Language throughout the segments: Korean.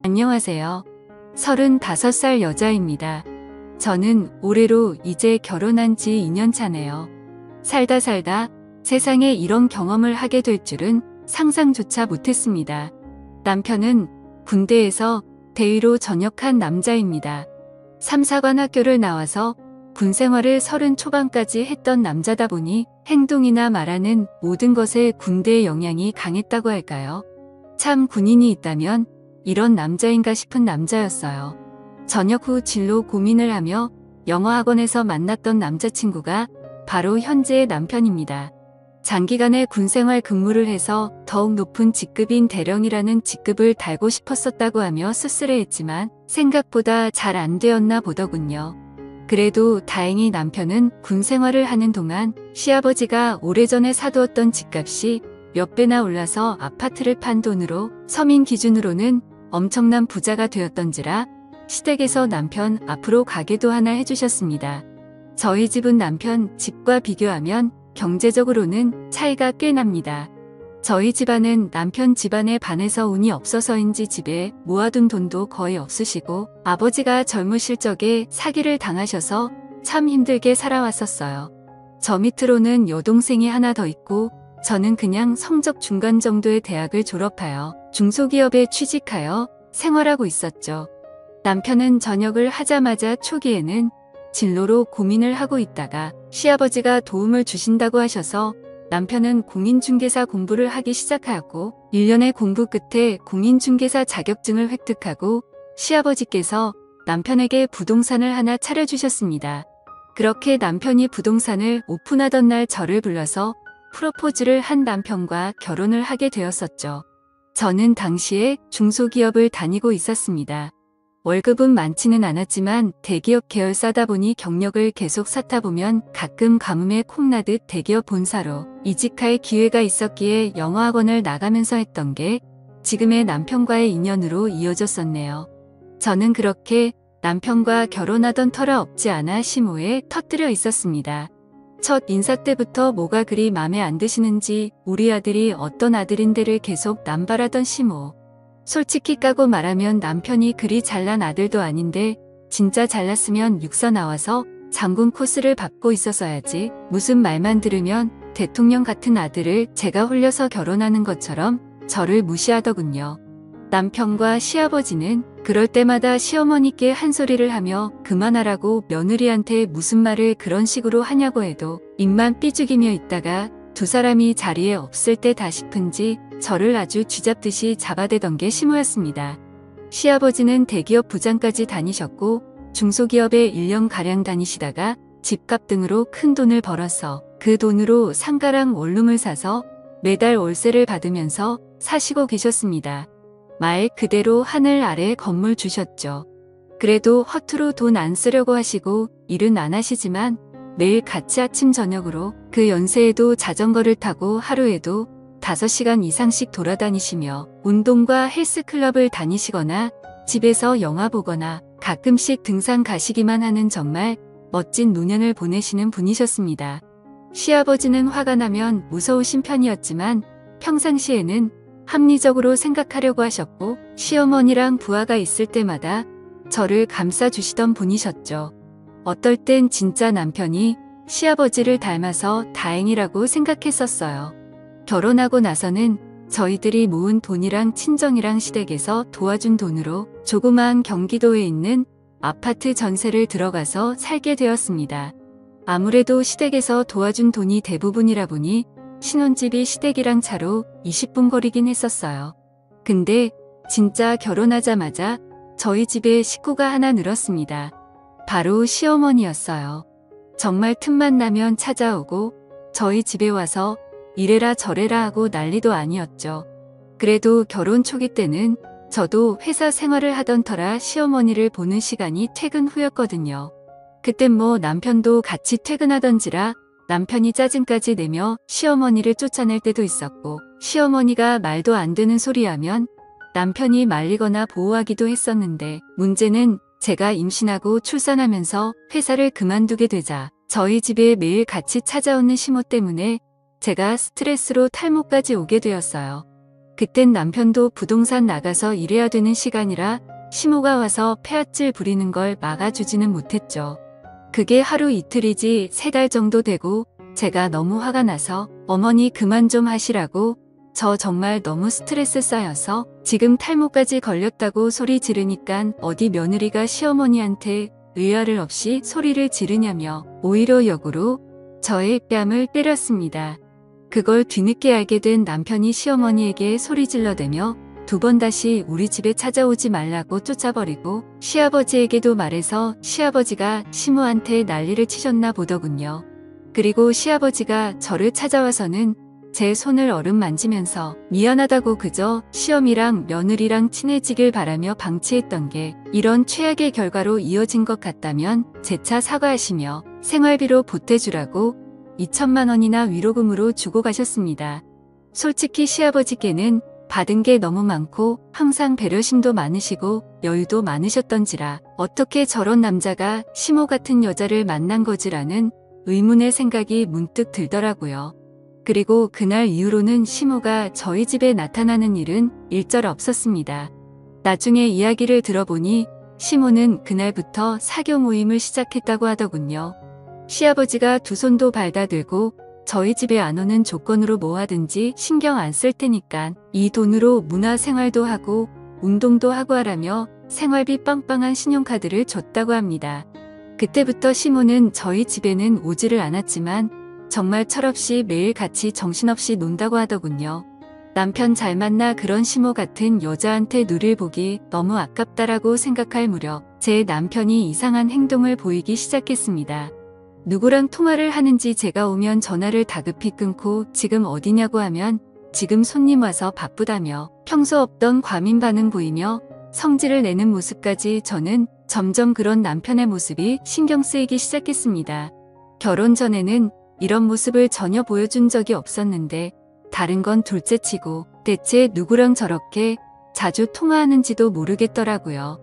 안녕하세요. 35살 여자입니다. 저는 올해로 이제 결혼한 지 2년 차네요. 살다 세상에 이런 경험을 하게 될 줄은 상상조차 못했습니다. 남편은 군대에서 대위로 전역한 남자입니다. 3, 4관 학교를 나와서 군 생활을 30 초반까지 했던 남자다 보니 행동이나 말하는 모든 것에 군대의 영향이 강했다고 할까요? 참 군인이 있다면 이런 남자인가 싶은 남자였어요. 전역 후 진로 고민을 하며 영어학원에서 만났던 남자친구가 바로 현재의 남편입니다. 장기간의 군생활 근무를 해서 더욱 높은 직급인 대령이라는 직급을 달고 싶었었다고 하며 씁쓸해했지만 생각보다 잘 안 되었나 보더군요. 그래도 다행히 남편은 군생활을 하는 동안 시아버지가 오래전에 사두었던 집값이 몇 배나 올라서 아파트를 판 돈으로 서민 기준으로는 엄청난 부자가 되었던지라 시댁에서 남편 앞으로 가게도 하나 해주셨습니다. 저희 집은 남편 집과 비교하면 경제적으로는 차이가 꽤 납니다. 저희 집안은 남편 집안에 반해서 운이 없어서인지 집에 모아둔 돈도 거의 없으시고 아버지가 젊으실 적에 사기를 당하셔서 참 힘들게 살아왔었어요. 저 밑으로는 여동생이 하나 더 있고 저는 그냥 성적 중간 정도의 대학을 졸업하여 중소기업에 취직하여 생활하고 있었죠. 남편은 전역을 하자마자 초기에는 진로로 고민을 하고 있다가 시아버지가 도움을 주신다고 하셔서 남편은 공인중개사 공부를 하기 시작하였고 1년의 공부 끝에 공인중개사 자격증을 획득하고 시아버지께서 남편에게 부동산을 하나 차려주셨습니다. 그렇게 남편이 부동산을 오픈하던 날 저를 불러서 프로포즈를 한 남편과 결혼을 하게 되었었죠. 저는 당시에 중소기업을 다니고 있었습니다. 월급은 많지는 않았지만 대기업 계열사다 보니 경력을 계속 쌓다 보면 가끔 가뭄에 콩나듯 대기업 본사로 이직할 기회가 있었기에 영어학원을 나가면서 했던 게 지금의 남편과의 인연으로 이어졌었네요. 저는 그렇게 남편과 결혼하던 터라 없지 않아 시모에 터뜨려 있었습니다. 첫 인사 때부터 뭐가 그리 맘에 안 드시는지 우리 아들이 어떤 아들인데를 계속 남발하던 시모. 솔직히 까고 말하면 남편이 그리 잘난 아들도 아닌데 진짜 잘났으면 육사 나와서 장군 코스를 밟고 있었어야지 무슨 말만 들으면 대통령 같은 아들을 제가 홀려서 결혼하는 것처럼 저를 무시하더군요. 남편과 시아버지는 그럴 때마다 시어머니께 한 소리를 하며 그만하라고 며느리한테 무슨 말을 그런 식으로 하냐고 해도 입만 삐죽이며 있다가 두 사람이 자리에 없을 때다 싶은지 저를 아주 쥐잡듯이 잡아대던 게 시모였습니다. 시아버지는 대기업 부장까지 다니셨고 중소기업에 1년가량 다니시다가 집값 등으로 큰 돈을 벌어서 그 돈으로 상가랑 원룸을 사서 매달 월세를 받으면서 사시고 계셨습니다. 말 그대로 하늘 아래 건물 주셨죠. 그래도 허투루 돈 안 쓰려고 하시고 일은 안 하시지만 매일 같이 아침 저녁으로 그 연세에도 자전거를 타고 하루에도 5시간 이상씩 돌아다니시며 운동과 헬스클럽을 다니시거나 집에서 영화 보거나 가끔씩 등산 가시기만 하는 정말 멋진 노년을 보내시는 분이셨습니다. 시아버지는 화가 나면 무서우신 편이었지만 평상시에는 합리적으로 생각하려고 하셨고 시어머니랑 부하가 있을 때마다 저를 감싸주시던 분이셨죠. 어떨 땐 진짜 남편이 시아버지를 닮아서 다행이라고 생각했었어요. 결혼하고 나서는 저희들이 모은 돈이랑 친정이랑 시댁에서 도와준 돈으로 조그마한 경기도에 있는 아파트 전세를 들어가서 살게 되었습니다. 아무래도 시댁에서 도와준 돈이 대부분이라 보니 신혼집이 시댁이랑 차로 20분 거리긴 했었어요. 근데 진짜 결혼하자마자 저희 집에 식구가 하나 늘었습니다. 바로 시어머니였어요. 정말 틈만 나면 찾아오고 저희 집에 와서 이래라 저래라 하고 난리도 아니었죠. 그래도 결혼 초기 때는 저도 회사 생활을 하던 터라 시어머니를 보는 시간이 퇴근 후였거든요. 그땐 뭐 남편도 같이 퇴근하던지라 남편이 짜증까지 내며 시어머니를 쫓아낼 때도 있었고 시어머니가 말도 안 되는 소리하면 남편이 말리거나 보호하기도 했었는데 문제는 제가 임신하고 출산하면서 회사를 그만두게 되자 저희 집에 매일 같이 찾아오는 시모 때문에 제가 스트레스로 탈모까지 오게 되었어요. 그땐 남편도 부동산 나가서 일해야 되는 시간이라 시모가 와서 폐악질 부리는 걸 막아주지는 못했죠. 그게 하루 이틀이지 3달 정도 되고 제가 너무 화가 나서 어머니 그만 좀 하시라고 저 정말 너무 스트레스 쌓여서 지금 탈모까지 걸렸다고 소리 지르니깐 어디 며느리가 시어머니한테 의아를 없이 소리를 지르냐며 오히려 역으로 저의 뺨을 때렸습니다. 그걸 뒤늦게 알게 된 남편이 시어머니에게 소리 질러대며 2번 다시 우리 집에 찾아오지 말라고 쫓아버리고 시아버지에게도 말해서 시아버지가 시모한테 난리를 치셨나 보더군요. 그리고 시아버지가 저를 찾아와서는 제 손을 어루만지면서 미안하다고 그저 시어미랑 며느리랑 친해지길 바라며 방치했던 게 이런 최악의 결과로 이어진 것 같다면 재차 사과하시며 생활비로 보태주라고 2천만 원이나 위로금으로 주고 가셨습니다. 솔직히 시아버지께는 받은 게 너무 많고 항상 배려심도 많으시고 여유도 많으셨던지라 어떻게 저런 남자가 시모 같은 여자를 만난 거지라는 의문의 생각이 문득 들더라고요. 그리고 그날 이후로는 시모가 저희 집에 나타나는 일은 일절 없었습니다. 나중에 이야기를 들어보니 시모는 그날부터 사교 모임을 시작했다고 하더군요. 시아버지가 2손도 발다들고 저희 집에 안 오는 조건으로 뭐 하든지 신경 안 쓸 테니까 이 돈으로 문화생활도 하고 운동도 하고 하라며 생활비 빵빵한 신용카드를 줬다고 합니다. 그때부터 시모는 저희 집에는 오지를 않았지만 정말 철없이 매일 같이 정신없이 논다고 하더군요. 남편 잘 만나 그런 시모 같은 여자한테 누릴 보기 너무 아깝다라고 생각할 무렵 제 남편이 이상한 행동을 보이기 시작했습니다. 누구랑 통화를 하는지 제가 오면 전화를 다급히 끊고 지금 어디냐고 하면 지금 손님 와서 바쁘다며 평소 없던 과민 반응 보이며 성질을 내는 모습까지 저는 점점 그런 남편의 모습이 신경 쓰이기 시작했습니다. 결혼 전에는 이런 모습을 전혀 보여준 적이 없었는데 다른 건 둘째치고 대체 누구랑 저렇게 자주 통화하는지도 모르겠더라고요.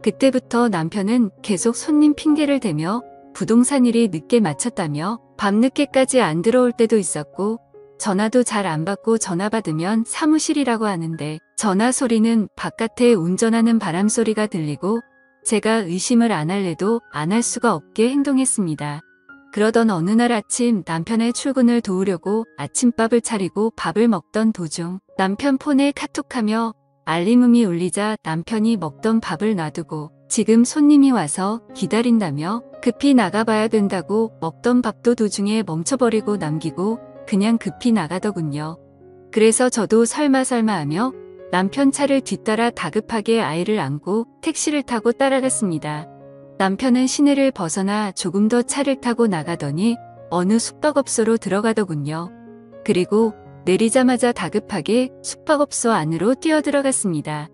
그때부터 남편은 계속 손님 핑계를 대며 부동산 일이 늦게 마쳤다며 밤늦게까지 안 들어올 때도 있었고 전화도 잘 안 받고 전화 받으면 사무실이라고 하는데 전화 소리는 바깥에 운전하는 바람 소리가 들리고 제가 의심을 안 할래도 안 할 수가 없게 행동했습니다. 그러던 어느 날 아침 남편의 출근을 도우려고 아침밥을 차리고 밥을 먹던 도중 남편 폰에 카톡하며 알림음이 울리자 남편이 먹던 밥을 놔두고 지금 손님이 와서 기다린다며 급히 나가봐야 된다고 먹던 밥도 도중에 멈춰버리고 남기고 그냥 급히 나가더군요. 그래서 저도 설마 하며 남편 차를 뒤따라 다급하게 아이를 안고 택시를 타고 따라갔습니다. 남편은 시내를 벗어나 조금 더 차를 타고 나가더니 어느 숙박업소로 들어가더군요. 그리고 내리자마자 다급하게 숙박업소 안으로 뛰어들어갔습니다.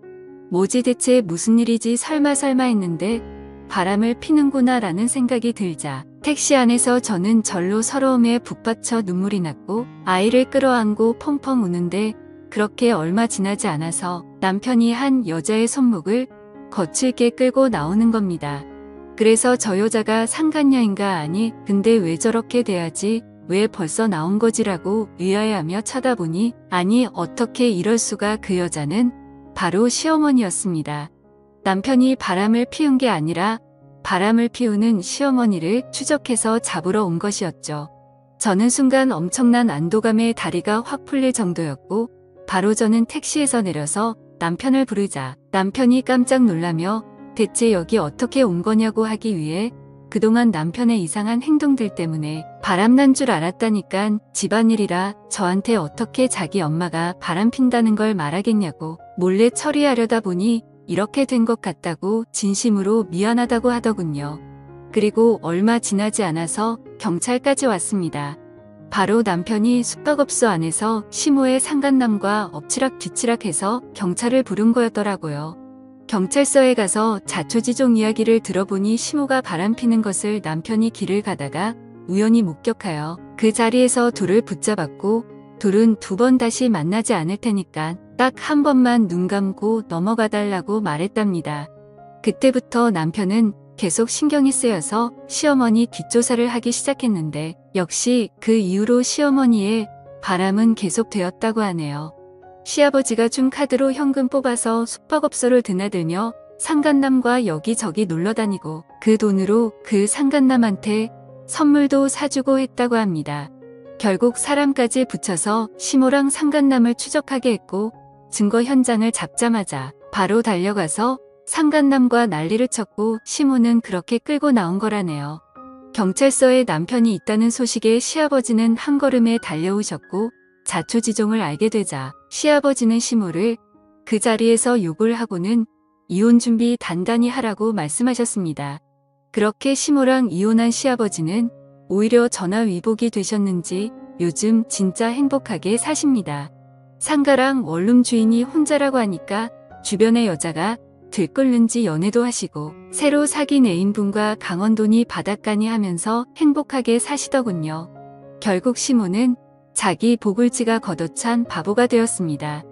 뭐지 대체 무슨 일이지 설마 했는데 바람을 피는구나 라는 생각이 들자 택시 안에서 저는 절로 서러움에 북받쳐 눈물이 났고 아이를 끌어안고 펑펑 우는데 그렇게 얼마 지나지 않아서 남편이 한 여자의 손목을 거칠게 끌고 나오는 겁니다. 그래서 저 여자가 상간녀인가 아니 근데 왜 저렇게 돼야지 왜 벌써 나온 거지라고 의아해하며 쳐다보니 아니 어떻게 이럴 수가 그 여자는 바로 시어머니였습니다. 남편이 바람을 피운 게 아니라 바람을 피우는 시어머니를 추적해서 잡으러 온 것이었죠. 저는 순간 엄청난 안도감에 다리가 확 풀릴 정도였고 바로 저는 택시에서 내려서 남편을 부르자 남편이 깜짝 놀라며 대체 여기 어떻게 온 거냐고 하기 위해 그동안 남편의 이상한 행동들 때문에 바람난 줄 알았다니깐 집안일이라 저한테 어떻게 자기 엄마가 바람 핀다는 걸 말하겠냐고 몰래 처리하려다 보니 이렇게 된 것 같다고 진심으로 미안하다고 하더군요. 그리고 얼마 지나지 않아서 경찰까지 왔습니다. 바로 남편이 숙박업소 안에서 시모의 상간남과 엎치락뒤치락해서 경찰을 부른 거였더라고요. 경찰서에 가서 자초지종 이야기를 들어보니 시모가 바람피는 것을 남편이 길을 가다가 우연히 목격하여 그 자리에서 둘을 붙잡았고 둘은 2번 다시 만나지 않을 테니까 딱 한 번만 눈 감고 넘어가 달라고 말했답니다. 그때부터 남편은 계속 신경이 쓰여서 시어머니 뒷조사를 하기 시작했는데 역시 그 이후로 시어머니의 바람은 계속되었다고 하네요. 시아버지가 준 카드로 현금 뽑아서 숙박업소를 드나들며 상간남과 여기저기 놀러다니고 그 돈으로 그 상간남한테 선물도 사주고 했다고 합니다. 결국 사람까지 붙여서 시모랑 상간남을 추적하게 했고 증거 현장을 잡자마자 바로 달려가서 상간남과 난리를 쳤고 시모는 그렇게 끌고 나온 거라네요. 경찰서에 남편이 있다는 소식에 시아버지는 한 걸음에 달려오셨고 자초지종을 알게 되자 시아버지는 시모를 그 자리에서 욕을 하고는 이혼 준비 단단히 하라고 말씀하셨습니다. 그렇게 시모랑 이혼한 시아버지는 오히려 전화위복이 되셨는지 요즘 진짜 행복하게 사십니다. 상가랑 원룸 주인이 혼자라고 하니까 주변의 여자가 들끓는지 연애도 하시고 새로 사귄 애인분과 강원도니 바닷가니 하면서 행복하게 사시더군요. 결국 시모는 자기 보글지가 걷어찬 바보가 되었습니다.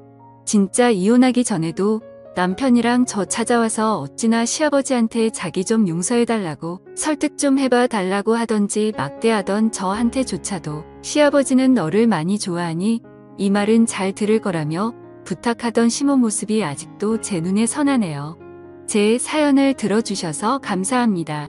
진짜 이혼하기 전에도 남편이랑 저 찾아와서 어찌나 시아버지한테 자기 좀 용서해달라고 설득 좀 해봐 달라고 하던지 막대하던 저한테조차도 시아버지는 너를 많이 좋아하니 이 말은 잘 들을 거라며 부탁하던 시모 모습이 아직도 제 눈에 선하네요. 제 사연을 들어주셔서 감사합니다.